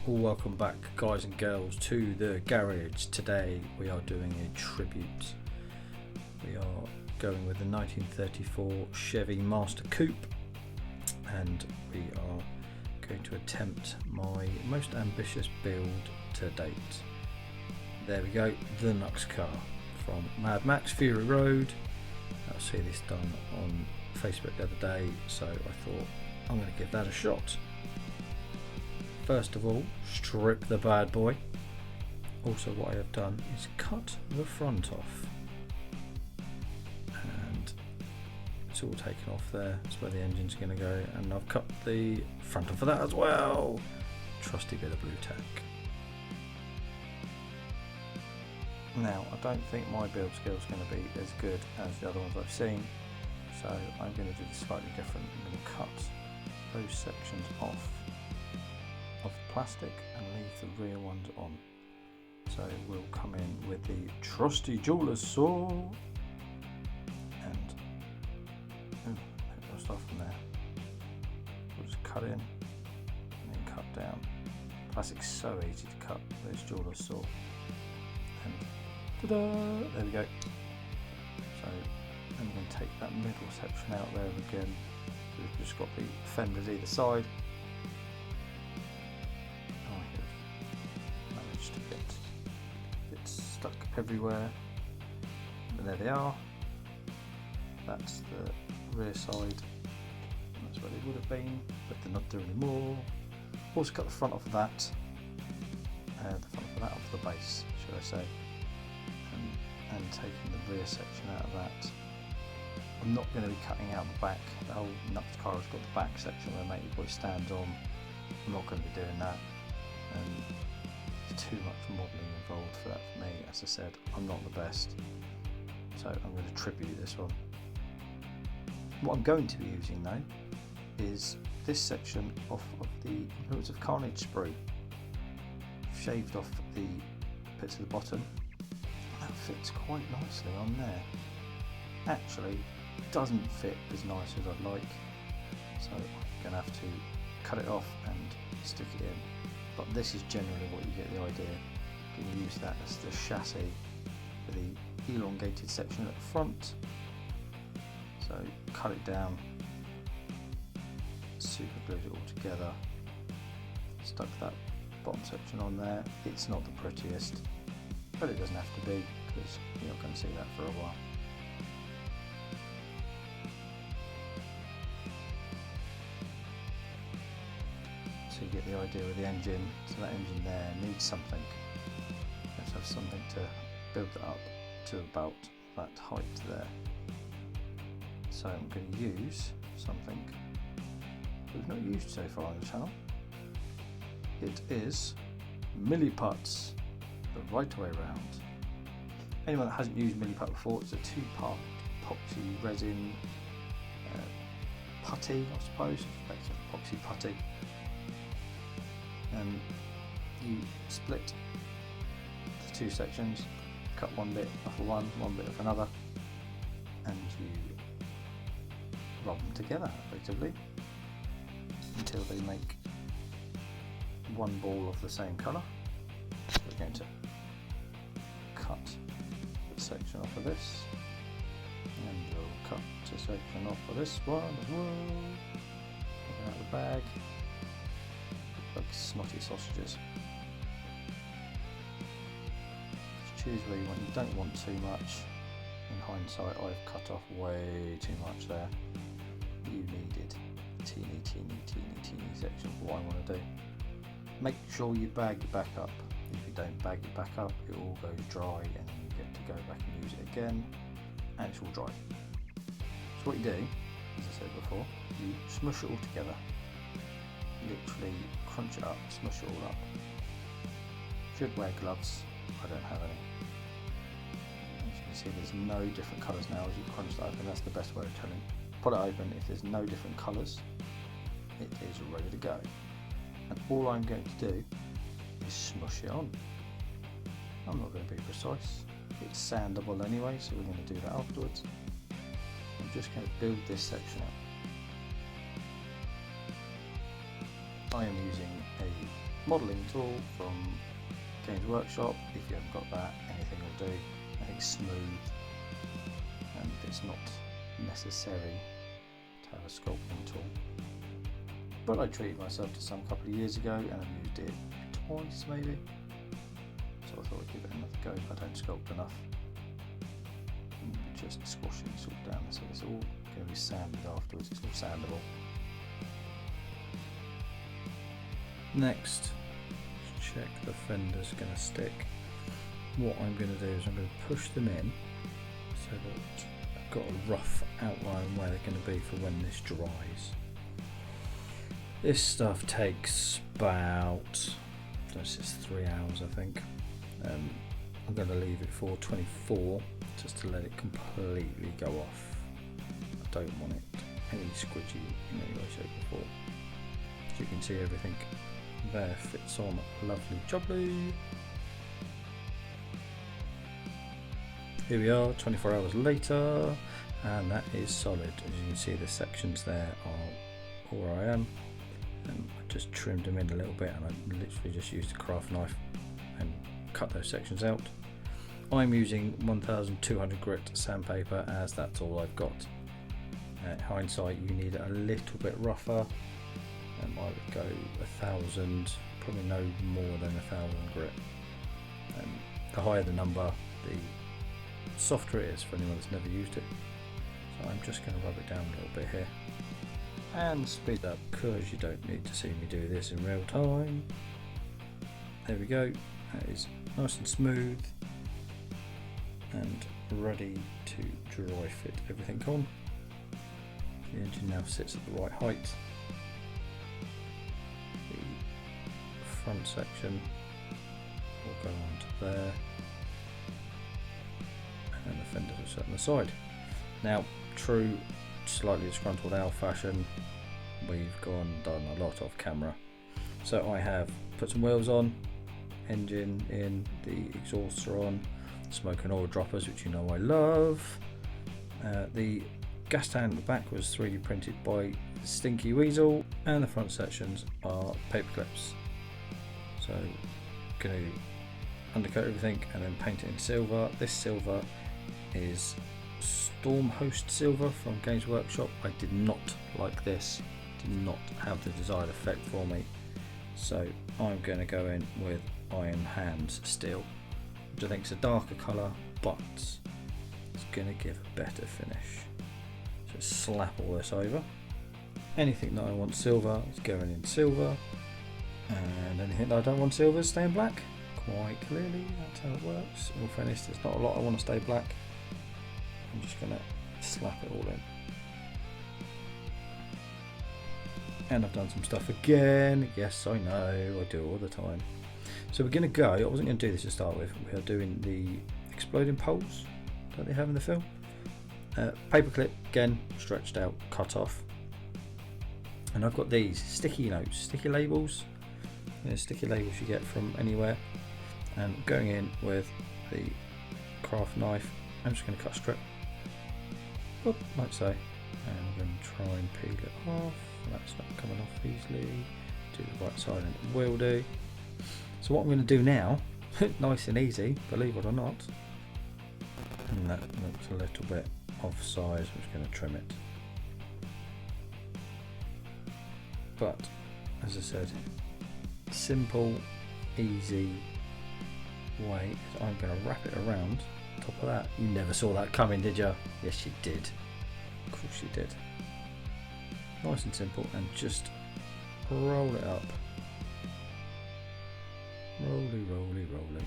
Welcome back, guys and girls, to the garage. Today we are doing a tribute. We are going with the 1934 Chevy Master Coupe, and we are going to attempt my most ambitious build to date. There we go, the Nux car from Mad Max Fury Road. I see this done on Facebook the other day, so I thought I'm going to give that a shot. First of all, strip the bad boy. Also, what I have done is cut the front off, and it's all taken off there. That's where the engine's going to go, and I've cut the front off of that as well. Trusty bit of blue tack. Now, I don't think my build skill is going to be as good as the other ones I've seen, so I'm going to do this slightly different. I'm going to cut those sections off of the plastic and leave the rear ones on. So we'll come in with the trusty jeweler's saw, and we'll start from there. We'll just cut in and then cut down. Plastic's so easy to cut, those jeweler's saw. And ta-da! There we go. So I'm going to take that middle section out there again. We've just got the fenders either side. To get it stuck everywhere, but there they are. That's the rear side, that's where they would have been, but they're not there anymore. Also cut the front off of that, the front of that off the base, should I say, and taking the rear section out of that. I'm not going to be cutting out the back. The whole Nux car has got the back section where Matey Boy stands on. I'm not going to be doing that. Too much modelling involved for that for me. As I said, I'm not the best, so I'm going to tribute this one. What I'm going to be using though is this section off of the Influence of Carnage sprue. Shaved off the bits at the bottom. That fits quite nicely on there. Actually, doesn't fit as nice as I'd like, so I'm going to have to cut it off and stick it in. But this is generally what you get the idea. You can use that as the chassis for the elongated section at the front. So cut it down, super glued it all together, stuck that bottom section on there. It's not the prettiest, but it doesn't have to be, because you're not going to see that for a while. So you get the idea with the engine. So that engine there needs something. You have to have something to build that up to about that height there. So I'm going to use something we've not used so far on the channel. It is Milliputts, the right way round. Anyone that hasn't used Milliput before, it's a two-part epoxy resin putty, I suppose. It's epoxy putty. And you split the two sections, cut one bit off of one bit off another, and you rub them together effectively until they make one ball of the same colour. We're going to cut the section off of this, and we'll cut a section off of this one as well. Take it out of the bag. Like snotty sausages. Just choose where you want. You don't want too much. In hindsight, I've cut off way too much there. You needed a teeny section for what I want to do. Make sure you bag it back up. If you don't bag it back up, it all goes dry, and then you get to go back and use it again, and it's all dry. So what you do, as I said before, you smush it all together. Literally crunch it up, smush it all up. Should wear gloves, I don't have any. As you can see, there's no different colours now as you crunch that open. That's the best way of telling. Put it open, if there's no different colours, it is ready to go. And all I'm going to do is smush it on. I'm not going to be precise. It's sandable anyway, so we're going to do that afterwards. I'm just going to build this section out. I am using a modelling tool from Games Workshop. If you haven't got that, anything will do. I think it's smooth and it's not necessary to have a sculpting tool. But I treated myself to some a couple of years ago and I've used it twice maybe. So I thought I'd give it another go if I don't sculpt enough. And just squashing this all down, so it's all going to be sanded afterwards, it's all sandable. Next, check the fender's going to stick. What I'm going to do is I'm going to push them in so that I've got a rough outline where they're going to be for when this dries. This stuff takes about, this is 3 hours I think. I'm going to leave it for 24 just to let it completely go off. I don't want it any squidgy in any way, shape or form. As you can see, everything there fits on lovely jubbly. Here we are 24 hours later and that is solid. As you can see, the sections there are where I am. I just trimmed them in a little bit and I literally just used a craft knife and cut those sections out. I'm using 1200 grit sandpaper as that's all I've got. Hindsight, you need it a little bit rougher. I would go 1000, probably no more than 1000 grit. The higher the number, the softer it is for anyone that's never used it. So I'm just going to rub it down a little bit here and speed up because you don't need to see me do this in real time. There we go, that is nice and smooth and ready to dry fit everything on. The engine now sits at the right height. The front section will go on to there and the fenders will sit on the side. Now, true slightly disgruntled owl fashion, we've done a lot off camera. So I have put some wheels on, engine in, the exhausts are on, smoke and oil droppers, which you know I love. The gas tank at the back was 3D printed by Stinky Weasel, and the front sections are paper clips. So going to undercoat everything and then paint it in silver. This silver is Storm Host silver from Games Workshop. I did not like this, did not have the desired effect for me, so I'm going to go in with Iron Hands steel, which I think is a darker colour but it's going to give a better finish. So slap all this over. Anything that I want silver is going in silver, and anything that I don't want silver is staying black. Quite clearly, that's how it works. In all fairness, there's not a lot I want to stay black. I'm just going to slap it all in. And I've done some stuff again. Yes, I know, I do it all the time. So we're going to go, I wasn't going to do this to start with, we are doing the exploding poles that they have in the film. Paperclip, again, stretched out, cut off. And I've got these sticky notes, sticky labels. Sticky labels you get from anywhere. And going in with the craft knife, I'm just going to cut a strip. Whoop, like so. And I'm going to try and peel it off. That's not coming off easily. Do the right side and it will do. So what I'm going to do now, nice and easy, believe it or not, and that looks a little bit off size, I'm just going to trim it. But as I said, simple, easy way is I'm going to wrap it around top of that. You never saw that coming, did you? Yes, you did. Of course you did. Nice and simple, and just roll it up. Rolly, rolly, rolly.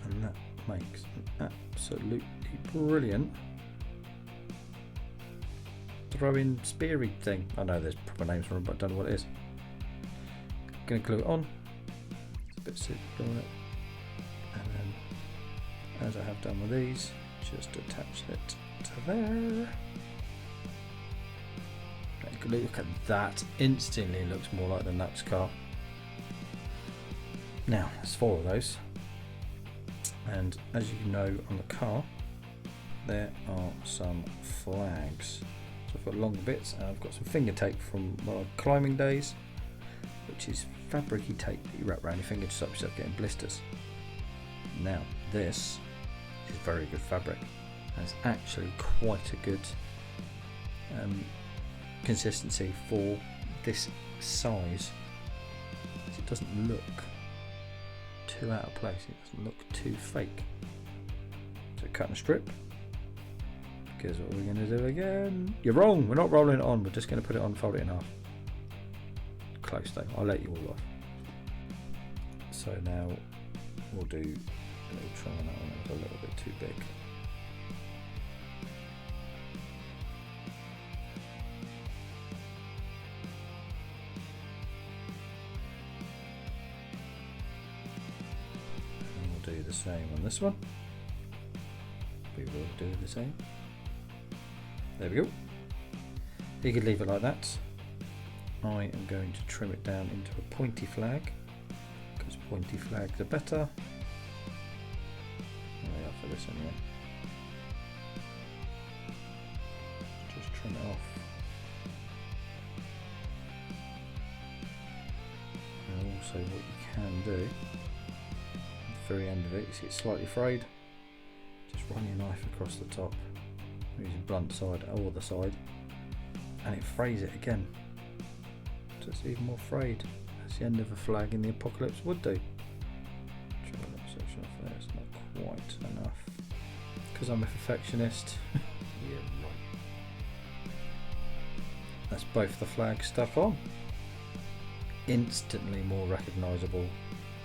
And that makes an absolutely brilliant throwing speary thing. I know there's proper names for them, but I don't know what it is. Gonna glue it on. It's a bit super on it. And then, as I have done with these, just attach it to there. Look at that, instantly looks more like the Nux car. Now, there's 4 of those, and as you know on the car, there are some flags. So I've got long bits, and I've got some finger tape from my climbing days, which is fabric-y tape that you wrap around your finger to stop yourself getting blisters. Now this is very good fabric, and it's actually quite a good consistency for this size. It doesn't look too out of place, it doesn't look too fake. So cut and strip, because what we're going to do again, you're wrong, we're not rolling it on, we're just going to put it on, fold it in half. Close though, I'll let you all off. So now we'll do a little trim on that one, that was a little bit too big. And we'll do the same on this one. We will do the same. There we go. You could leave it like that. I am going to trim it down into a pointy flag, because pointy flags are better. There we are for this anyway. Just trim it off. And also what you can do, at the very end of it, you see it's slightly frayed, just run your knife across the top, using blunt side or the side, and it frays it again. So it's even more frayed, as the end of a flag in the apocalypse would do. Trim a little section off there, it's not quite enough. Because I'm a perfectionist. Yeah, right. That's both the flags stuck on. Instantly more recognisable.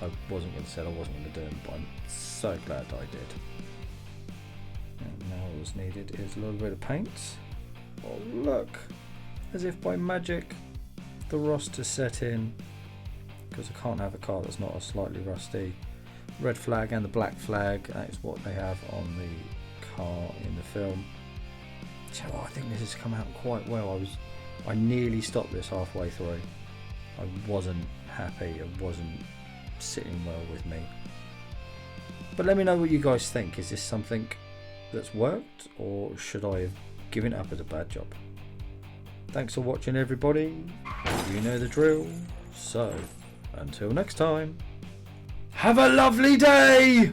I wasn't going to say I wasn't going to do them, but I'm so glad I did. And now all that's needed is a little bit of paint. Oh look! As if by magic, the rust is set in, because I can't have a car that's not a slightly rusty. Red flag and the black flag, that is what they have on the car in the film. So I think this has come out quite well. I nearly stopped this halfway through. I wasn't happy, it wasn't sitting well with me. But let me know what you guys think. Is this something that's worked, or should I have given it up as a bad job? Thanks for watching, everybody. You know the drill. So, until next time, have a lovely day!